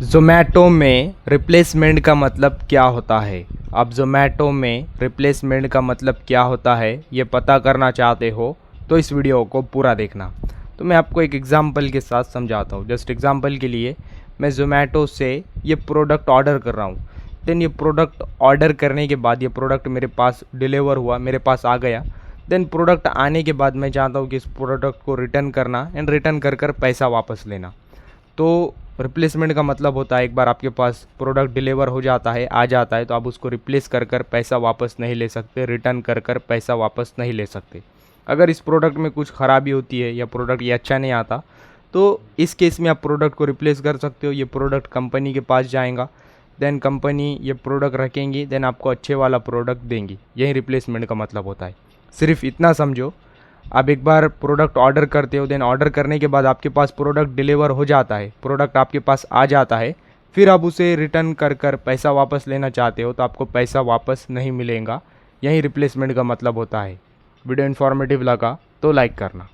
ज़ोमैटो में रिप्लेसमेंट का मतलब क्या होता है? आप ज़ोमैटो में रिप्लेसमेंट का मतलब क्या होता है ये पता करना चाहते हो तो इस वीडियो को पूरा देखना। तो मैं आपको एक एग्ज़ाम्पल के साथ समझाता हूँ। जस्ट एग्ज़ाम्पल के लिए मैं ज़ोमैटो से ये प्रोडक्ट ऑर्डर कर रहा हूँ। देन ये प्रोडक्ट ऑर्डर करने के बाद ये प्रोडक्ट मेरे पास डिलीवर हुआ, मेरे पास आ गया। देन प्रोडक्ट आने के बाद मैं चाहता हूँ कि इस प्रोडक्ट को रिटर्न करना एंड रिटर्न कर पैसा वापस लेना। तो रिप्लेसमेंट का मतलब होता है एक बार आपके पास प्रोडक्ट डिलीवर हो जाता है, आ जाता है, तो आप उसको रिप्लेस कर पैसा वापस नहीं ले सकते, रिटर्न कर पैसा वापस नहीं ले सकते। अगर इस प्रोडक्ट में कुछ ख़राबी होती है या प्रोडक्ट ये अच्छा नहीं आता तो इस केस में आप प्रोडक्ट को रिप्लेस कर सकते हो। ये प्रोडक्ट कंपनी के पास जाएगा, देन कंपनी ये प्रोडक्ट रखेंगी, देन आपको अच्छे वाला प्रोडक्ट देंगी। यही रिप्लेसमेंट का मतलब होता है। सिर्फ इतना समझो, आप एक बार प्रोडक्ट ऑर्डर करते हो, देन ऑर्डर करने के बाद आपके पास प्रोडक्ट डिलीवर हो जाता है, प्रोडक्ट आपके पास आ जाता है, फिर आप उसे रिटर्न कर पैसा वापस लेना चाहते हो तो आपको पैसा वापस नहीं मिलेगा। यही रिप्लेसमेंट का मतलब होता है। वीडियो इन्फॉर्मेटिव लगा तो लाइक करना।